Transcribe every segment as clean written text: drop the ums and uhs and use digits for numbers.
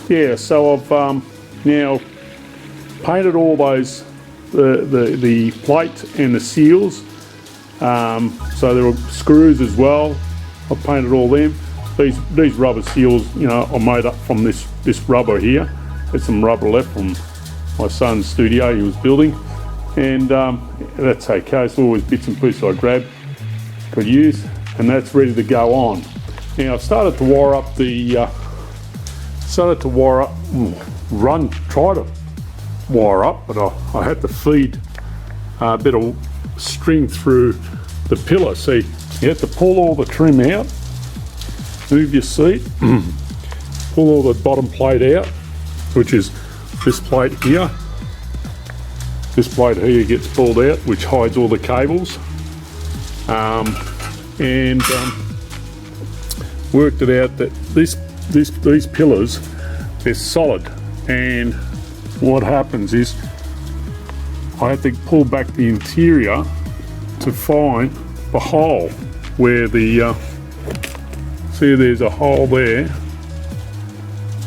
Yeah, so I've now painted all those, the plate and the seals. So there were screws as well. I've painted all them. These rubber seals, you know, are made up from this rubber here. There's some rubber left from my son's studio he was building, and that's okay. It's always bits and pieces I grabbed, could use, and that's ready to go on. Now I've started to wire up try to wire up, but I had to feed a bit of string through the pillar. See, you have to pull all the trim out, move your seat, pull all the bottom plate out, which is this plate here. This plate here gets pulled out, which hides all the cables, and worked it out that these pillars, they're solid, and what happens is I had to pull back the interior to find the hole where the see, there's a hole there,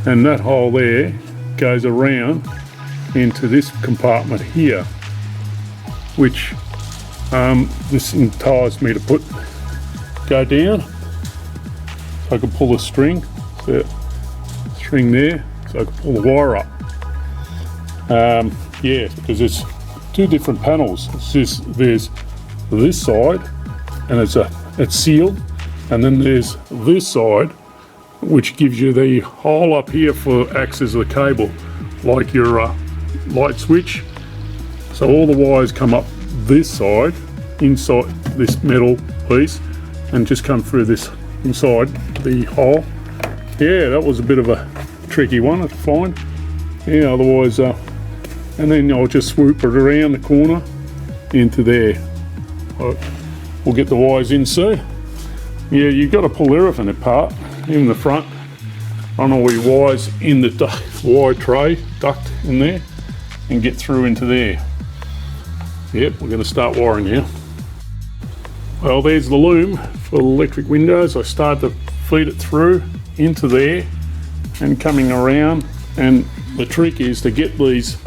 and that hole there goes around into this compartment here, which this enticed me to go down so I could pull the string, so string there, so I could pull the wire up. Yeah, because there's two different panels. There's this side, and it's sealed, and then there's this side, which gives you the hole up here for access of the cable, like your light switch. So all the wires come up this side, inside this metal piece, and just come through this inside the hole. Yeah, that was a bit of a tricky one to find. Yeah, otherwise, and then I'll just swoop it around the corner into there. We'll get the wires in, see? Yeah, you've got to pull everything apart, even the front. Run all your wires in the wire tray, duct in there, and get through into there. Yep, we're going to start wiring now. Well, there's the loom for the electric windows. I started to feed it through into there and coming around, and the trick is to get these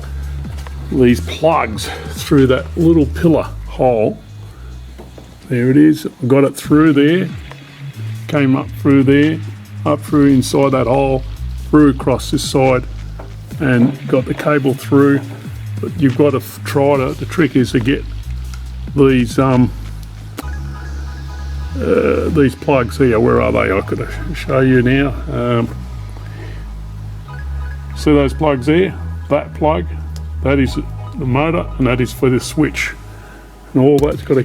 plugs through that little pillar hole. There it is, got it through there, came up through there, up through inside that hole, through across this side, and got the cable through. But you've got to the trick is to get these plugs here. Where are they? I could show you now. See those plugs there? That plug, that is the motor, and that is for the switch, and all that's got to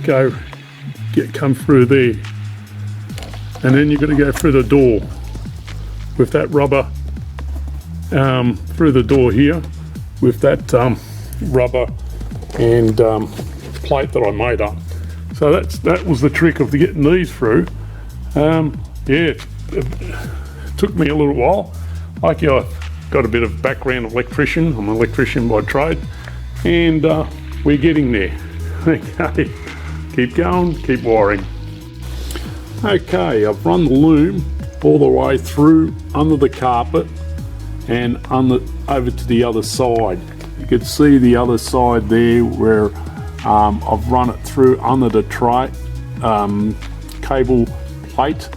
come through there, and then you've got to go through the door with that rubber through the door here with that rubber and plate that I made up. So that was the trick of getting these through. Yeah, it took me a little while. Like, I've got a bit of background electrician. I'm an electrician by trade, and we're getting there. Okay, keep going, keep wiring. Okay, I've run the loom all the way through under the carpet and over to the other side. You can see the other side there where I've run it through under the tray cable plate,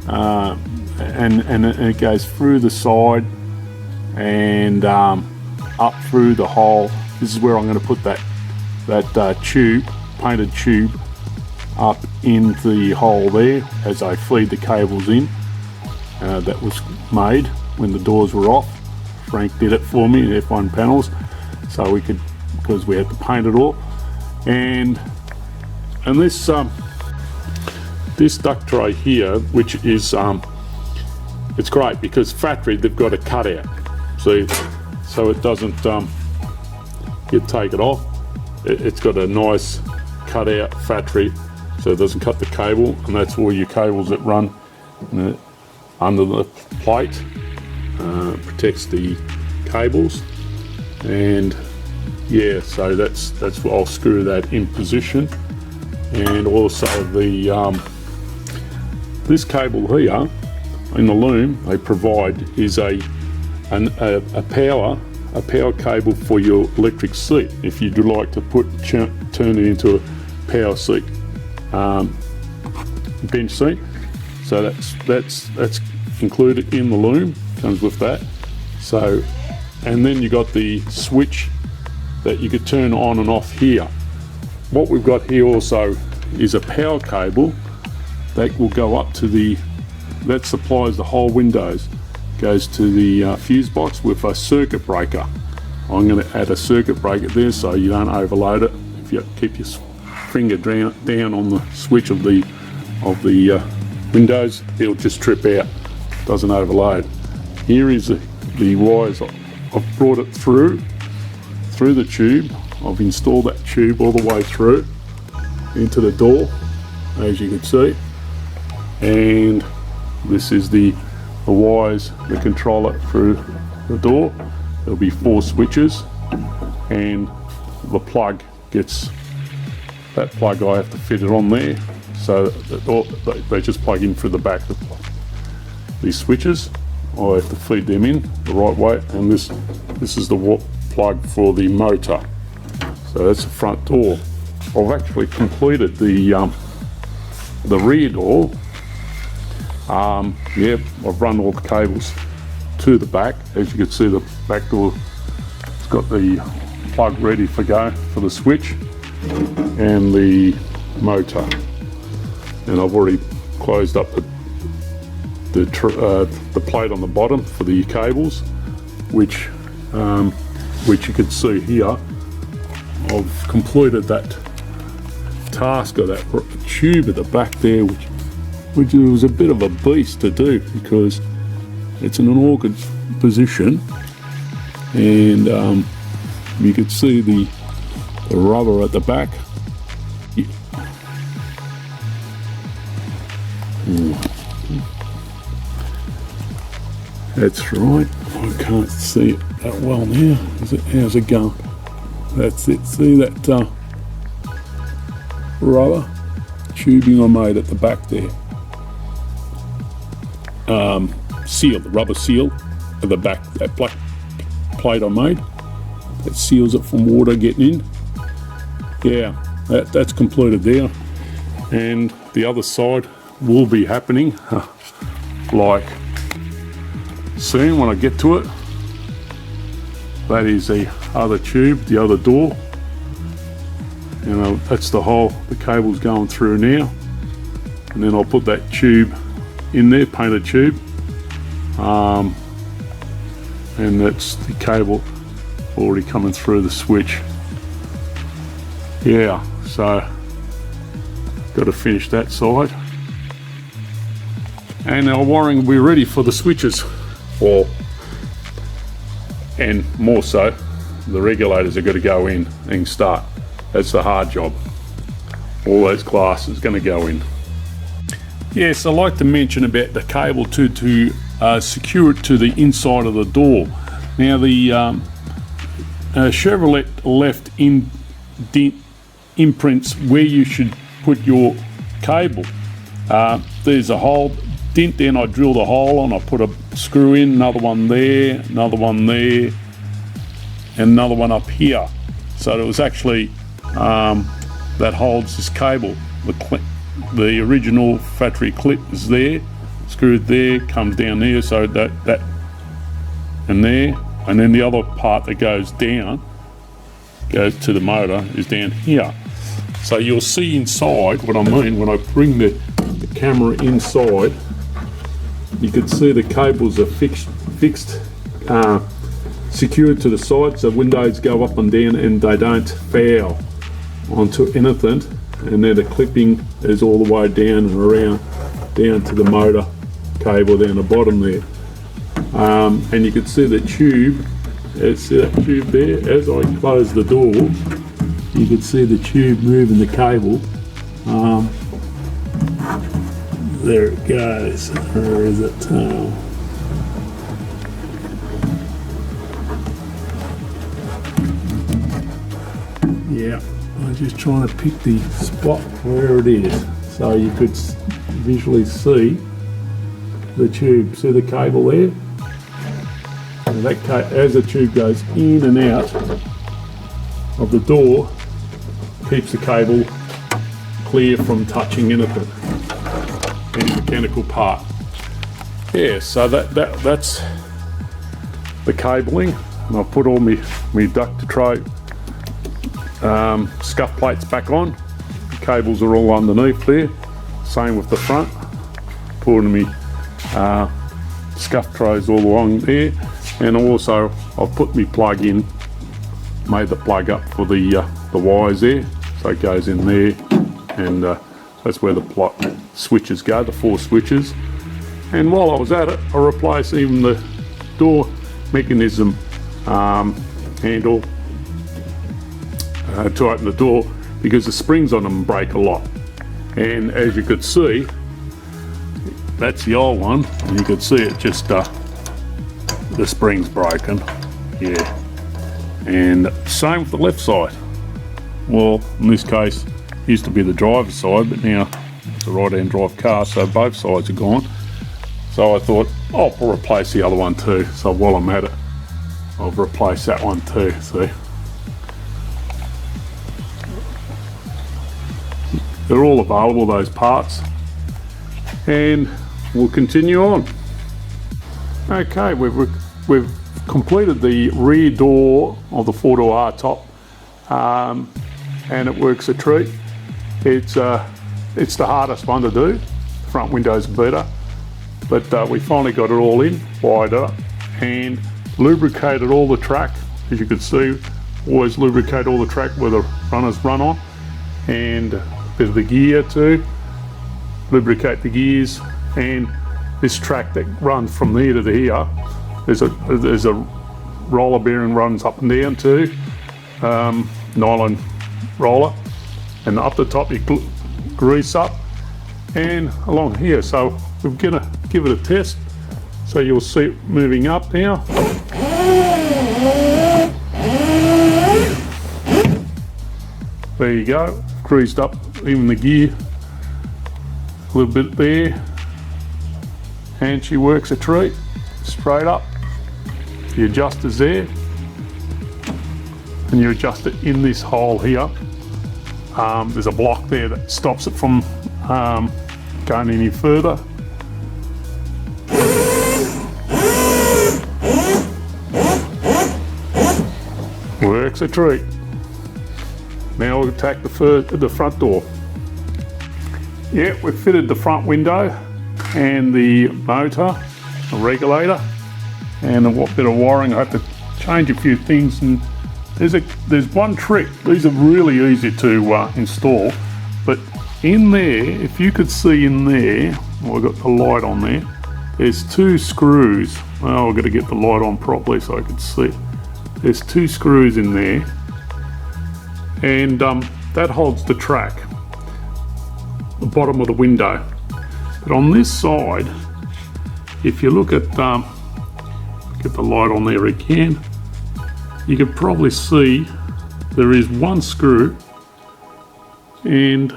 and it goes through the side and up through the hole. This is where I'm going to put that tube, painted tube, up in the hole there as I feed the cables in. That was made when the doors were off. Frank did it for me in F1 panels, so we could, because we had to paint it all. And this this duct tray here, which is it's great because factory they've got a cutout, see, so it doesn't you take it off. It's got a nice cutout factory, so it doesn't cut the cable, and that's all your cables that run under the plate. Protects the cables, and yeah, so that's what I'll screw that in position. And also the this cable here in the loom they provide is a a power cable for your electric seat if you'd like to turn it into a power seat, bench seat. So that's included in the loom, comes with that. So, and then you got the switch that you could turn on and off here. What we've got here also is a power cable that will go up to that supplies the whole windows, goes to the fuse box with a circuit breaker. I'm going to add a circuit breaker there so you don't overload it. If you keep your finger down on the switch of the windows, it'll just trip out, doesn't overload. Here is the wires. I've brought it through the tube. I've installed that tube all the way through into the door, as you can see, and this is the wires that control it through the door. There'll be 4 switches, and the plug gets, that plug I have to fit it on there, so they just plug in through the back. These switches, I have to feed them in the right way, and this is the plug for the motor. So that's the front door. I've actually completed the rear door. Yeah, I've run all the cables to the back. As you can see, the back door, it's got the plug ready for go for the switch and the motor. And I've already closed up the plate on the bottom for the cables, which you can see here. I've completed that task of that tube at the back there, which was a bit of a beast to do because it's in an awkward position, and you could see the rubber at the back. That's right, I can't see it that well now. How's it going? That's it, see that rubber tubing I made at the back there. Seal, the rubber seal at the back, that black plate I made, that seals it from water getting in. Yeah, that's completed there. And the other side will be happening like soon when I get to it. That is the other tube, the other door. You know, that's the hole the cable's going through now. And then I'll put that tube in there, painted tube. And that's the cable already coming through the switch. Yeah, so got to finish that side. And our wiring will be ready for the switches. And more so, the regulators are going to go in and start. That's the hard job. All those glasses are going to go in. Yes, I'd like to mention about the cable to secure it to the inside of the door. Now the Chevrolet left imprints where you should put your cable. There's a hole, dent there, and I drilled a hole and I put a screw in, another one there, another one there, and another one up here. So it was actually that holds this cable. The original factory clip is there, screwed there, comes down there, so that and there, and then the other part that goes down, goes to the motor, is down here. So you'll see inside what I mean when I bring the camera inside. You can see the cables are fixed, secured to the side, so windows go up and down and they don't foul onto anything. And then the clipping is all the way down and around, down to the motor cable down the bottom there. And you can see the tube, see that tube there? As I close the door, you can see the tube moving the cable. There it goes. Where is it? Yeah, I'm just trying to pick the spot where it is so you could visually see the tube. See the cable there? And as the tube goes in and out of the door, keeps the cable clear from touching anything, any mechanical part. Yeah, so that's the cabling, and I've put all my duct tray scuff plates back on. The cables are all underneath there. Same with the front. Putting me scuff trays all along there, and also I've put my plug in, made the plug up for the wires there, so it goes in there, and that's where the switches go, the 4 switches. And while I was at it, I replaced even the door mechanism handle to open the door, because the springs on them break a lot. And as you could see, that's the old one, and you could see it just the spring's broken. Yeah, and same with the left side. Well, in this case, it used to be the driver's side, but now it's a right-hand drive car, so both sides are gone. So I thought, I'll replace the other one too. So while I'm at it, I'll replace that one too. See, they're all available, those parts, and we'll continue on. Okay, we've completed the rear door of the 4-door hardtop, and it works a treat. It's the hardest one to do. The front window's better, but we finally got it all in, wired up, and lubricated all the track. As you can see, always lubricate all the track where the runners run on, and a bit of the gear too. Lubricate the gears, and this track that runs from there to here, there's a roller bearing runs up and down too, nylon roller, and up the top you grease up, and along here. So we're gonna give it a test, so you'll see it moving up now. There you go, greased up even the gear a little bit there, and she works a treat. Straight up, the adjuster's there, and you adjust it in this hole here. There's a block there that stops it from going any further. Works a treat. Now we'll attack the front door. Yeah, we've fitted the front window and the motor, the regulator, and a bit of wiring. I have to change a few things, and there's one trick. These are really easy to install, but in there, if you could see in there, well, I've got the light on there, there's 2 screws. Well, I've got to get the light on properly so I can see. There's 2 screws in there, and that holds the track, the bottom of the window. But on this side, if you look at get the light on there again, you can probably see there is 1 screw, and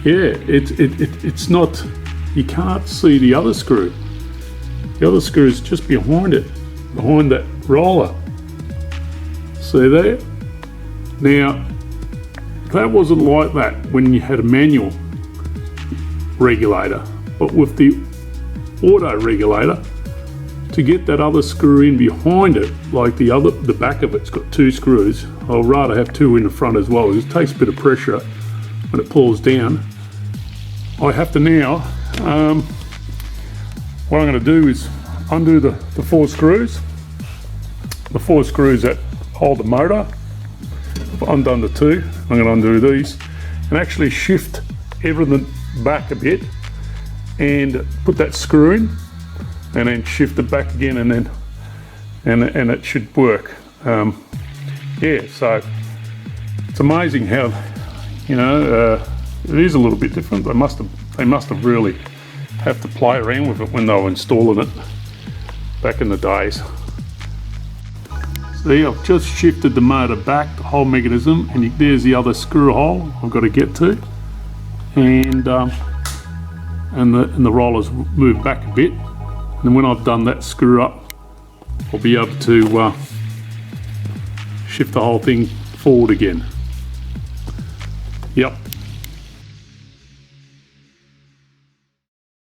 yeah, it's not, you can't see the other screw. The other screw is just behind it, behind that roller. See there? Now, that wasn't like that when you had a manual regulator, but with the auto regulator, to get that other screw in behind it, like the back of it's got 2 screws. I'd rather have 2 in the front as well. It takes a bit of pressure when it pulls down. I have to now, what I'm going to do is undo the 4 screws. The 4 screws that hold the motor. I've undone the 2. I'm going to undo these and actually shift everything back a bit and put that screw in, and then shift it back again, and then and it should work. Yeah, so it's amazing how, you know, it is a little bit different. They must have really have to play around with it when they were installing it back in the days. See, I've just shifted the motor back, the whole mechanism, and there's the other screw hole I've got to get to, and the rollers move back a bit. And when I've done that screw up, I'll be able to shift the whole thing forward again. Yep.